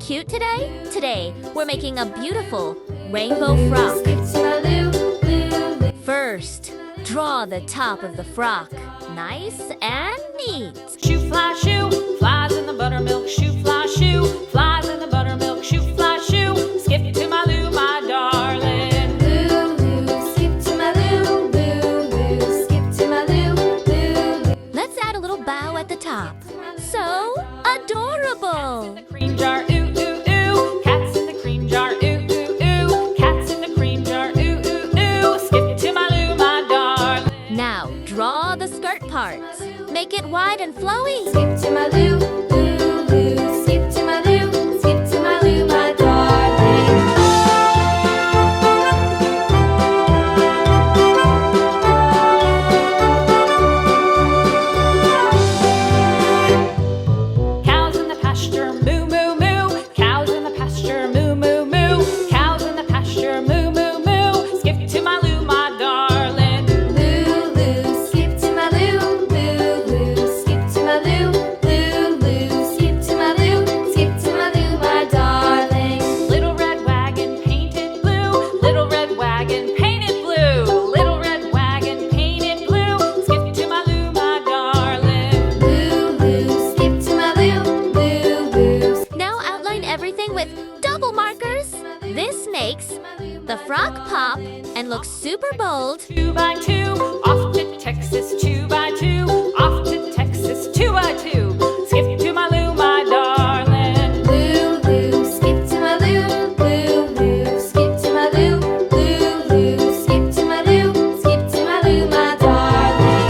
cute today? Today, we're making a beautiful rainbow frock. First, draw the top of the frock. Nice and neat. Shoe, flies in the buttermilk. Shoe, flies in the buttermilk. Shoe, skip to my Lou, my darling. Lou, skip to my Lou, Lou, skip to my Lou, Lou. Let's add a little bow at the top. So adorable. The cream jar, ooh, ooh, ooh. Cats in the cream jar, ooh, ooh, ooh. Cats in the cream jar, ooh, ooh, ooh. Skip to my Lou, my darling. Now, draw the skirt part. Make it wide and flowy. Skip to my Lou, Lou, Lou, skip to my Lou, skip to my Lou, my darling. Cows in the pasture, moo, moo, moo. Cows in the pasture, moo, moo, moo. Cows in the pasture, moo, moo, moo. Skip to my Lou, my darling. Lou, Lou, skip to my Lou, Lou, Lou, skip to my Lou, Lou, Lou, skip to my Lou, skip to my Lou, my darling. Little red wagon painted blue. Little red wagon painted blue. Little red wagon painted blue. Skip to my Lou, my darling. Lou, Lou, skip to my Lou, Lou, Lou. Now outline everything with double markers. This makes the frock pop and look super bold. 2 by 2, off to Texas. 2 by 2, off to Texas. 2 by 2, skip to my Lou, my darling. Lou, Lou, skip to my Lou, Lou, Lou, skip to my Lou, Lou, Lou, skip to my Lou, skip to my Lou, my darling.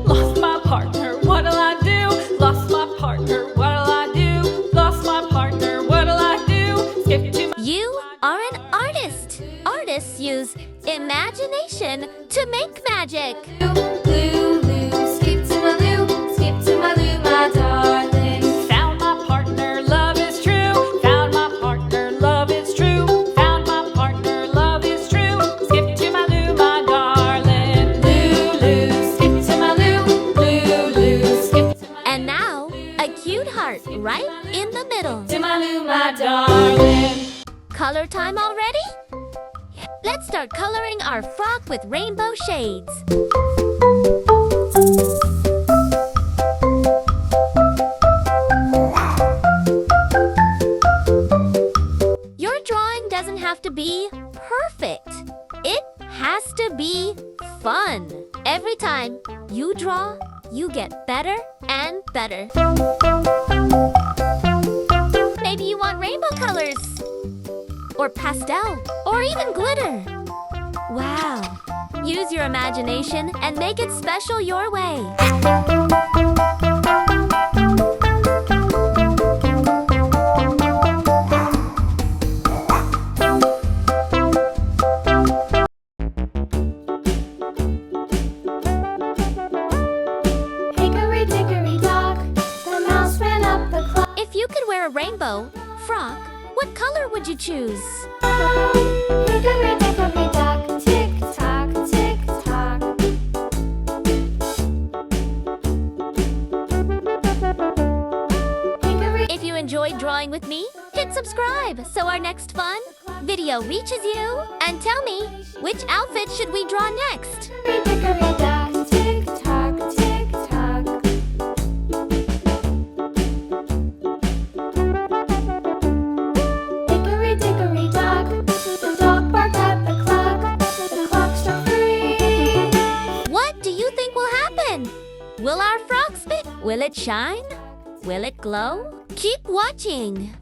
Lost my partner, what'll I do? Lost my partner, what'll I do? Lost my partner, what'll I do? Skip to my You are an artist. Artists use imagination to make magic. Lou, Lou, skip to my Lou, skip to my Lou, my darling. Found my partner, love is true. Found my partner, love is true. Found my partner, love is true. Skip to my Lou, my darling. Lou, Lou, skip to my Lou, Lou, Lou, skip And now, a cute heart right in the middle. to my Lou, my darling. Color time already? Let's start coloring our frock with rainbow shades. Your drawing doesn't have to be perfect. It has to be fun. Every time you draw, you get better and better. Maybe you want rainbow colors, or pastel, or even glitter. Wow! Use your imagination and make it special your way. Hickory dickory dock, the mouse ran up the clock. If you could wear a rainbow frock, what color would you choose? Hickory dickory dock, tick tock, tick tock. Hickory. If you enjoyed drawing with me, hit subscribe so our next fun video reaches you. And tell me, which outfit should we draw next? Hickory dickory dock, tick tock, tick tock. Hickory dickory dock, the dog barked at the clock struck 3. What do you think will happen? Will our frock spit? Will it shine? Will it glow? Keep watching.